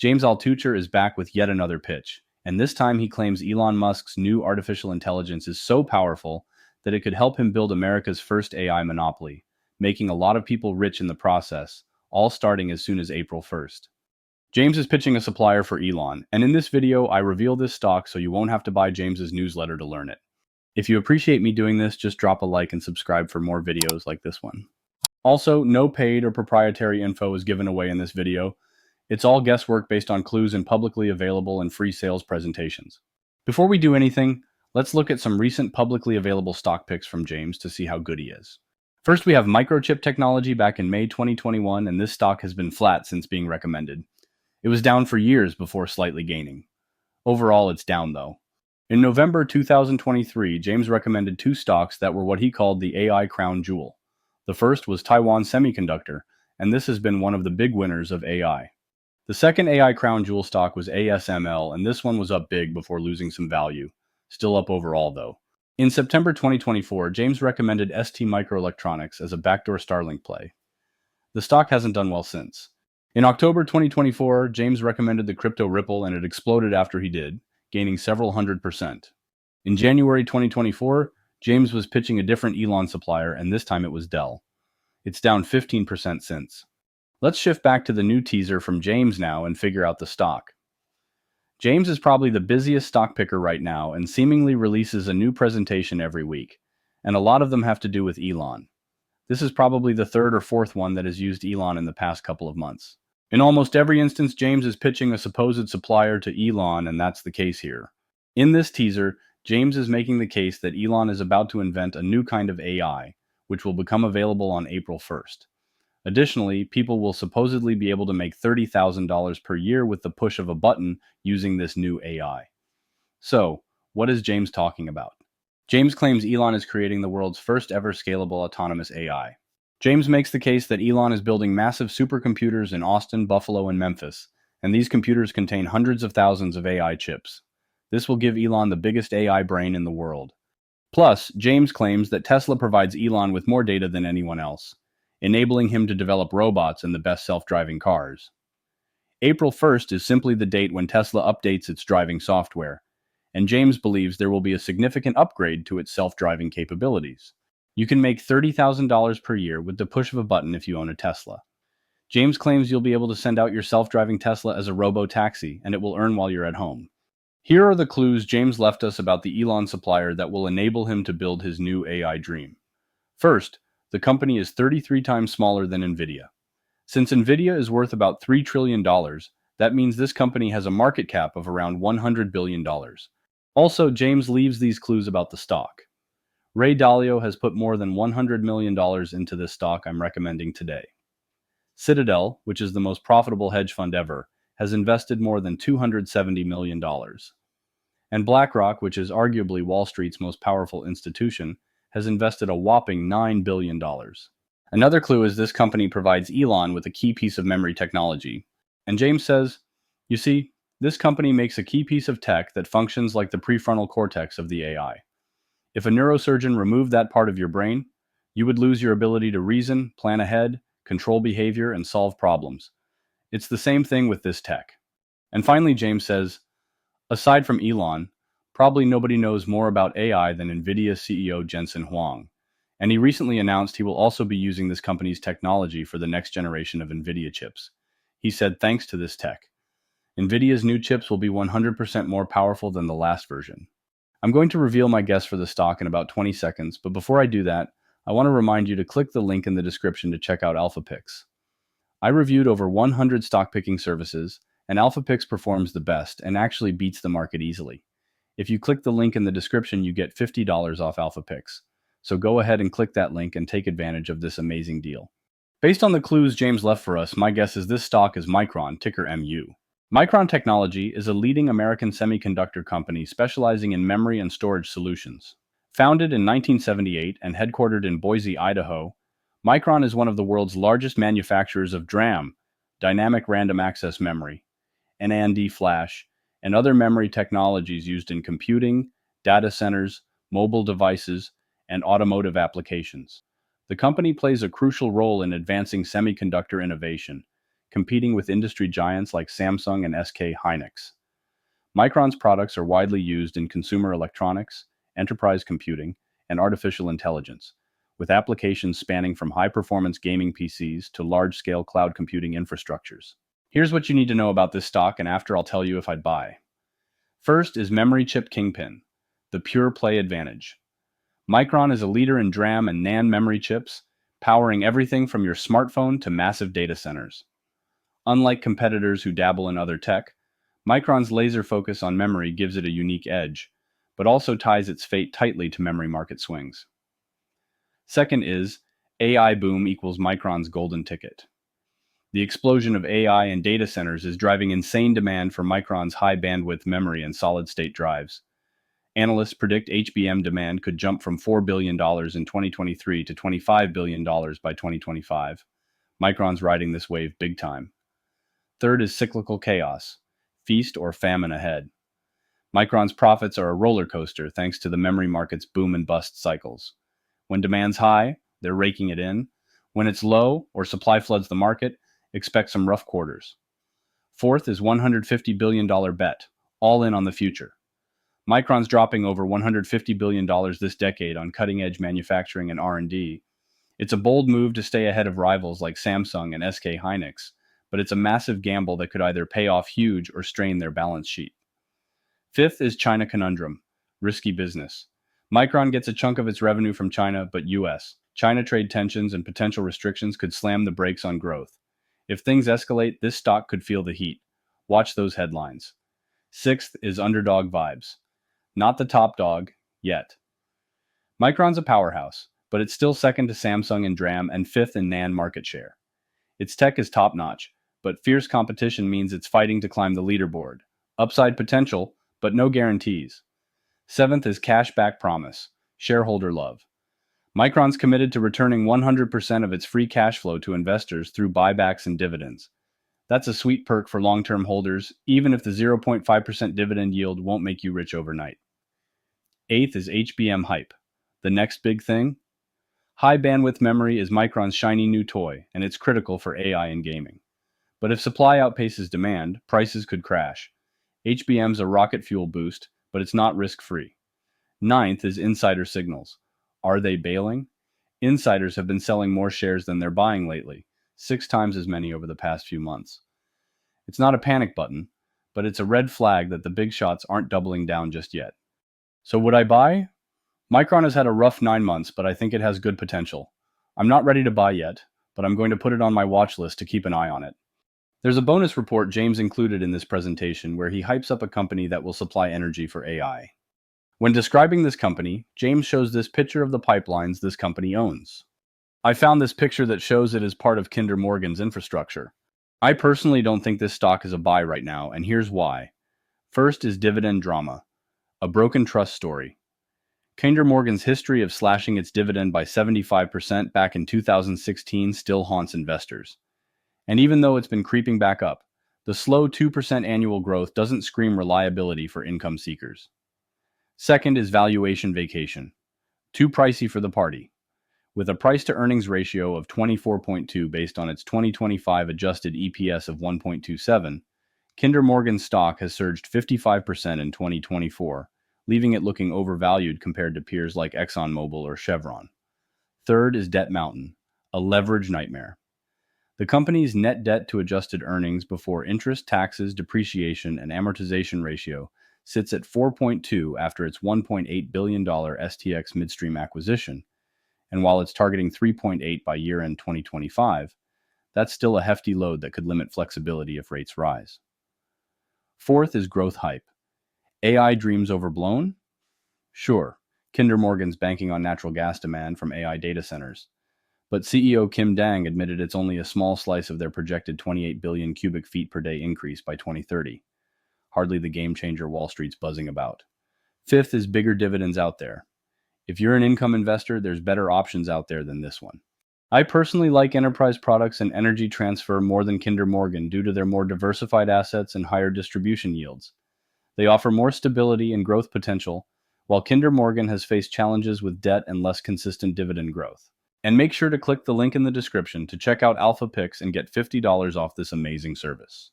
James Altucher is back with yet another pitch, and this time he claims Elon Musk's new artificial intelligence is so powerful that it could help him build America's first AI monopoly, making a lot of people rich in the process, all starting as soon as April 1st. James is pitching a supplier for Elon, and in this video I reveal this stock so you won't have to buy James's newsletter to learn it. If you appreciate me doing this, just drop a like and subscribe for more videos like this one. Also, no paid or proprietary info is given away in this video. It's all guesswork based on clues in publicly available and free sales presentations. Before we do anything, let's look at some recent publicly available stock picks from James to see how good he is. First, we have microchip technology back in May 2021, and this stock has been flat since being recommended. It was down for years before slightly gaining. Overall, it's down though. In November 2023, James recommended two stocks that were what he called the AI crown jewel. The first was Taiwan Semiconductor, and this has been one of the big winners of AI. The second AI crown jewel stock was ASML, and this one was up big before losing some value. Still up overall though. In September 2024, James recommended ST Microelectronics as a backdoor Starlink play. The stock hasn't done well since. In October 2024, James recommended the crypto Ripple, and it exploded after he did, gaining several 100%. In January 2024, James was pitching a different Elon supplier, and this time it was Dell. It's down 15% since. Let's shift back to the new teaser from James now and figure out the stock. James is probably the busiest stock picker right now and seemingly releases a new presentation every week, and a lot of them have to do with Elon. This is probably the third or fourth one that has used Elon in the past couple of months. In almost every instance, James is pitching a supposed supplier to Elon, and that's the case here. In this teaser, James is making the case that Elon is about to invent a new kind of AI, which will become available on April 1st. Additionally, people will supposedly be able to make $30,000 per year with the push of a button using this new AI. So, what is James talking about? James claims Elon is creating the world's first ever scalable autonomous AI. James makes the case that Elon is building massive supercomputers in Austin, Buffalo, and Memphis, and these computers contain hundreds of thousands of AI chips. This will give Elon the biggest AI brain in the world. Plus, James claims that Tesla provides Elon with more data than anyone else, enabling him to develop robots and the best self-driving cars. April 1st is simply the date when Tesla updates its driving software, and James believes there will be a significant upgrade to its self-driving capabilities. You can make $30,000 per year with the push of a button if you own a Tesla. James claims you'll be able to send out your self-driving Tesla as a robo-taxi, and it will earn while you're at home. Here are the clues James left us about the Elon supplier that will enable him to build his new AI dream. First, the company is 33 times smaller than Nvidia. Since Nvidia is worth about $3 trillion, that means this company has a market cap of around $100 billion. Also, James leaves these clues about the stock. Ray Dalio has put more than $100 million into this stock I'm recommending today. Citadel, which is the most profitable hedge fund ever, has invested more than $270 million. And BlackRock, which is arguably Wall Street's most powerful institution, has invested a whopping $9 billion. Another clue is this company provides Elon with a key piece of memory technology. And James says, you see, this company makes a key piece of tech that functions like the prefrontal cortex of the AI. If a neurosurgeon removed that part of your brain, you would lose your ability to reason, plan ahead, control behavior, and solve problems. It's the same thing with this tech. And finally, James says, aside from Elon, probably nobody knows more about AI than NVIDIA CEO Jensen Huang. And he recently announced he will also be using this company's technology for the next generation of NVIDIA chips. He said, thanks to this tech, NVIDIA's new chips will be 100% more powerful than the last version. I'm going to reveal my guess for the stock in about 20 seconds, but before I do that, I want to remind you to click the link in the description to check out AlphaPix. I reviewed over 100 stock picking services, and AlphaPix performs the best and actually beats the market easily. If you click the link in the description, you get $50 off AlphaPix. So go ahead and click that link and take advantage of this amazing deal. Based on the clues James left for us, my guess is this stock is Micron, ticker MU. Micron Technology is a leading American semiconductor company specializing in memory and storage solutions. Founded in 1978 and headquartered in Boise, Idaho, Micron is one of the world's largest manufacturers of DRAM, dynamic random access memory, NAND flash, and other memory technologies used in computing, data centers, mobile devices, and automotive applications. The company plays a crucial role in advancing semiconductor innovation, competing with industry giants like Samsung and SK Hynix. Micron's products are widely used in consumer electronics, enterprise computing, and artificial intelligence, with applications spanning from high-performance gaming PCs to large-scale cloud computing infrastructures. Here's what you need to know about this stock, and after I'll tell you if I'd buy. First is memory chip kingpin, the pure play advantage. Micron is a leader in DRAM and NAND memory chips, powering everything from your smartphone to massive data centers. Unlike competitors who dabble in other tech, Micron's laser focus on memory gives it a unique edge, but also ties its fate tightly to memory market swings. Second is AI boom equals Micron's golden ticket. The explosion of AI and data centers is driving insane demand for Micron's high bandwidth memory and solid-state drives. Analysts predict HBM demand could jump from $4 billion in 2023 to $25 billion by 2025. Micron's riding this wave big time. Third is cyclical chaos, feast or famine ahead. Micron's profits are a roller coaster thanks to the memory market's boom and bust cycles. When demand's high, they're raking it in. When it's low or supply floods the market, expect some rough quarters. Fourth is $150 billion bet, all in on the future. Micron's dropping over $150 billion this decade on cutting-edge manufacturing and R&D. It's a bold move to stay ahead of rivals like Samsung and SK Hynix, but it's a massive gamble that could either pay off huge or strain their balance sheet. Fifth is China conundrum, risky business. Micron gets a chunk of its revenue from China, but China trade tensions and potential restrictions could slam the brakes on growth. If things escalate, this stock could feel the heat. Watch those headlines. Sixth is underdog vibes. Not the top dog, yet. Micron's a powerhouse, but it's still second to Samsung in DRAM and fifth in NAND market share. Its tech is top-notch, but fierce competition means it's fighting to climb the leaderboard. Upside potential, but no guarantees. Seventh is cash-back promise, shareholder love. Micron's committed to returning 100% of its free cash flow to investors through buybacks and dividends. That's a sweet perk for long-term holders, even if the 0.5% dividend yield won't make you rich overnight. Eighth is HBM hype. The next big thing? High bandwidth memory is Micron's shiny new toy, and it's critical for AI and gaming. But if supply outpaces demand, prices could crash. HBM's a rocket fuel boost, but it's not risk-free. Ninth is insider signals. Are they bailing? Insiders have been selling more shares than they're buying lately, 6 times as many over the past few months. It's not a panic button, but it's a red flag that the big shots aren't doubling down just yet. So would I buy? Micron has had a rough 9 months, but I think it has good potential. I'm not ready to buy yet, but I'm going to put it on my watch list to keep an eye on it. There's a bonus report James included in this presentation where he hypes up a company that will supply energy for AI. When describing this company, James shows this picture of the pipelines this company owns. I found this picture that shows it as part of Kinder Morgan's infrastructure. I personally don't think this stock is a buy right now, and here's why. First is dividend drama, a broken trust story. Kinder Morgan's history of slashing its dividend by 75% back in 2016 still haunts investors. And even though it's been creeping back up, the slow 2% annual growth doesn't scream reliability for income seekers. Second is valuation vacation. Too pricey for the party. With a price-to-earnings ratio of 24.2 based on its 2025 adjusted EPS of 1.27, Kinder Morgan stock has surged 55% in 2024, leaving it looking overvalued compared to peers like ExxonMobil or Chevron. Third is debt mountain, a leverage nightmare. The company's net debt to adjusted earnings before interest, taxes, depreciation, and amortization ratio sits at 4.2 after its $1.8 billion STX midstream acquisition, and while it's targeting 3.8 by year-end 2025, that's still a hefty load that could limit flexibility if rates rise. Fourth is growth hype. AI dreams overblown? Sure, Kinder Morgan's banking on natural gas demand from AI data centers, but CEO Kim Dang admitted it's only a small slice of their projected 28 billion cubic feet per day increase by 2030. Hardly the game changer Wall Street's buzzing about. Fifth is bigger dividends out there. If you're an income investor, there's better options out there than this one. I personally like enterprise products and energy transfer more than Kinder Morgan due to their more diversified assets and higher distribution yields. They offer more stability and growth potential, while Kinder Morgan has faced challenges with debt and less consistent dividend growth. And make sure to click the link in the description to check out Alpha Picks and get $50 off this amazing service.